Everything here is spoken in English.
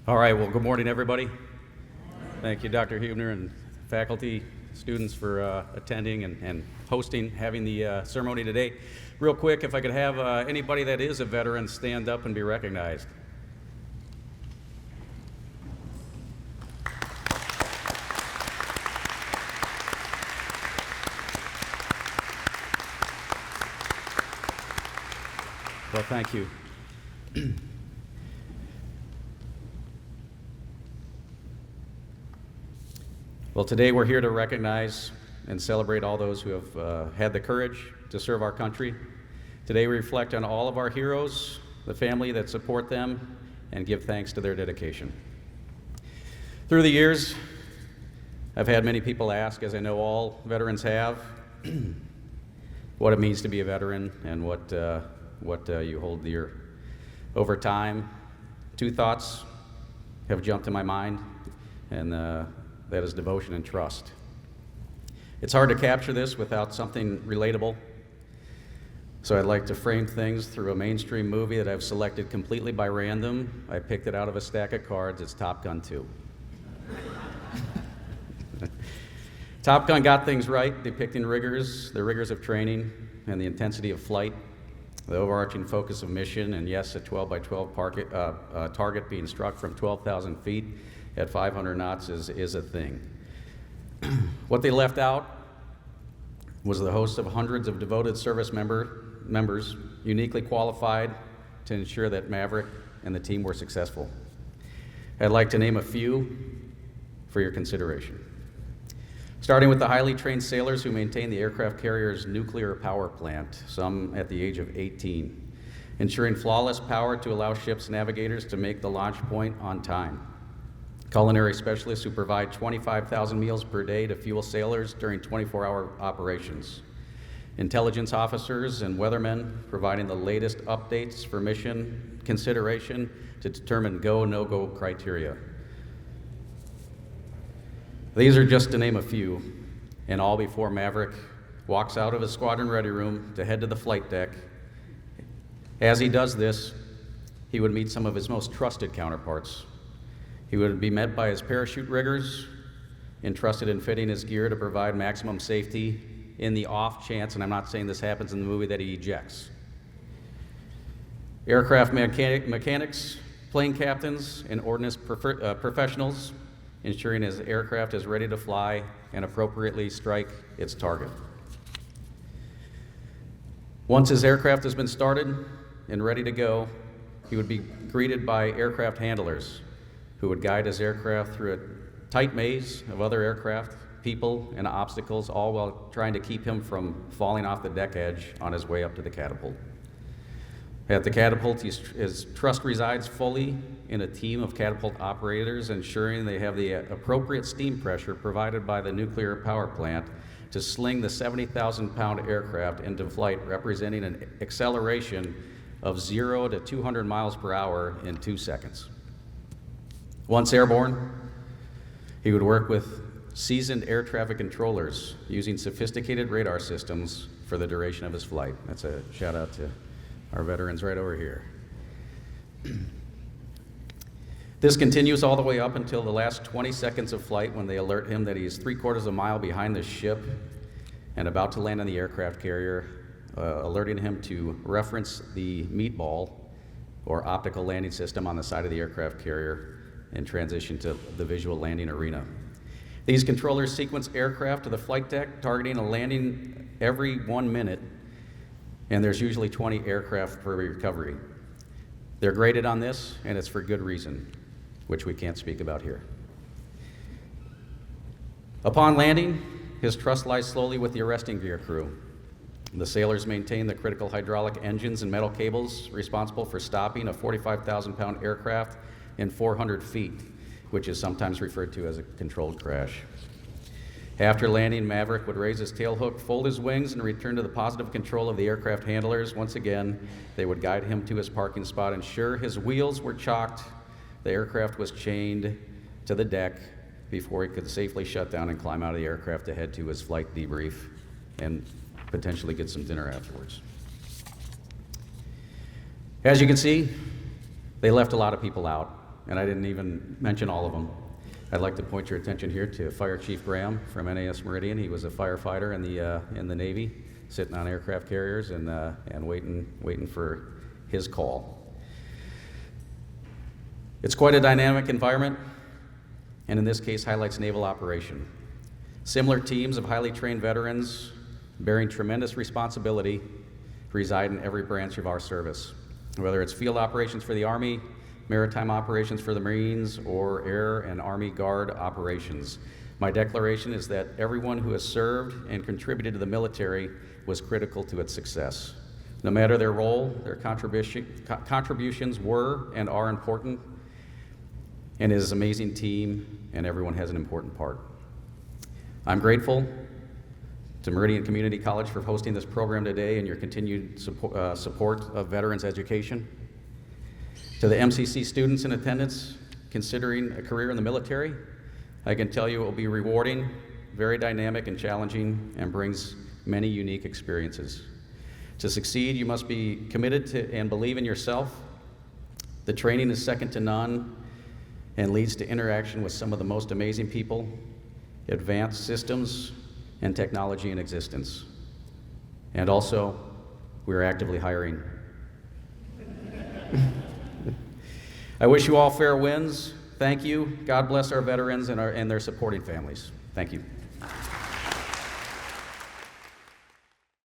All right, well, good morning, everybody. Thank you, Dr. Huebner and faculty, students for attending and hosting, having the ceremony today. Real quick, if I could have anybody that is a veteran stand up and be recognized. Well, thank you. Well, today we're here to recognize and celebrate all those who have had the courage to serve our country. Today we reflect on all of our heroes, the family that support them, and give thanks to their dedication. Through the years, I've had many people ask, as I know all veterans have, what it means to be a veteran and what you hold dear. Over time, two thoughts have jumped to my mind, and that is devotion and trust. It's hard to capture this without something relatable, so I'd like to frame things through a mainstream movie that I've selected completely by random. I picked it out of a stack of cards. It's Top Gun 2. Top Gun got things right, depicting the rigors of training and the intensity of flight, the overarching focus of mission, and yes, a 12 by 12 target being struck from 12,000 feet at 500 knots is a thing. What they left out was the host of hundreds of devoted service members uniquely qualified to ensure that Maverick and the team were successful. I'd like to name a few for your consideration. Starting with the highly trained sailors who maintain the aircraft carrier's nuclear power plant, some at the age of 18, ensuring flawless power to allow ship's navigators to make the launch point on time. Culinary specialists who provide 25,000 meals per day to fuel sailors during 24-hour operations. Intelligence officers and weathermen providing the latest updates for mission consideration to determine go, no-go criteria. These are just to name a few, and all before Maverick walks out of his squadron ready room to head to the flight deck. As he does this, he would meet some of his most trusted counterparts. He would be met by his parachute riggers, entrusted in fitting his gear to provide maximum safety in the off chance, and I'm not saying this happens in the movie, that he ejects. Aircraft mechanics, plane captains, and ordnance professionals, ensuring his aircraft is ready to fly and appropriately strike its target. Once his aircraft has been started and ready to go, he would be greeted by aircraft handlers who would guide his aircraft through a tight maze of other aircraft, people, and obstacles, all while trying to keep him from falling off the deck edge on his way up to the catapult. At the catapult, his trust resides fully in a team of catapult operators, ensuring they have the appropriate steam pressure provided by the nuclear power plant to sling the 70,000-pound aircraft into flight, representing an acceleration of 0 to 200 miles per hour in 2 seconds. Once airborne, he would work with seasoned air traffic controllers using sophisticated radar systems for the duration of his flight. That's a shout out to our veterans right over here. This continues all the way up until the last 20 seconds of flight, when they alert him that he is 3/4 of a mile behind the ship and about to land on the aircraft carrier, alerting him to reference the meatball or optical landing system on the side of the aircraft carrier and transition to the visual landing arena. These controllers sequence aircraft to the flight deck, targeting a landing every 1 minute, and there's usually 20 aircraft per recovery. They're graded on this, and it's for good reason, which we can't speak about here. Upon landing, his trust lies slowly with the arresting gear crew. The sailors maintain the critical hydraulic engines and metal cables responsible for stopping a 45,000-pound aircraft in 400 feet, which is sometimes referred to as a controlled crash. After landing, Maverick would raise his tailhook, fold his wings, and return to the positive control of the aircraft handlers. Once again, they would guide him to his parking spot, ensure his wheels were chocked, the aircraft was chained to the deck before he could safely shut down and climb out of the aircraft to head to his flight debrief and potentially get some dinner afterwards. As you can see, they left a lot of people out, and I didn't even mention all of them. I'd like to point your attention here to Fire Chief Graham from NAS Meridian. He was a firefighter in the Navy, sitting on aircraft carriers and waiting for his call. It's quite a dynamic environment, and in this case highlights naval operation. Similar teams of highly trained veterans bearing tremendous responsibility reside in every branch of our service, whether it's field operations for the Army, maritime operations for the Marines, or Air and Army Guard operations. My declaration is that everyone who has served and contributed to the military was critical to its success. No matter their role, their contributions were and are important, and it is an amazing team, and everyone has an important part. I'm grateful to Meridian Community College for hosting this program today and your continued support of veterans education. To the MCC students in attendance considering a career in the military, I can tell you it will be rewarding, very dynamic and challenging, and brings many unique experiences. To succeed, you must be committed to and believe in yourself. The training is second to none and leads to interaction with some of the most amazing people, advanced systems, and technology in existence. And also, we're actively hiring. I wish you all fair winds. Thank you. God bless our veterans and their supporting families. Thank you.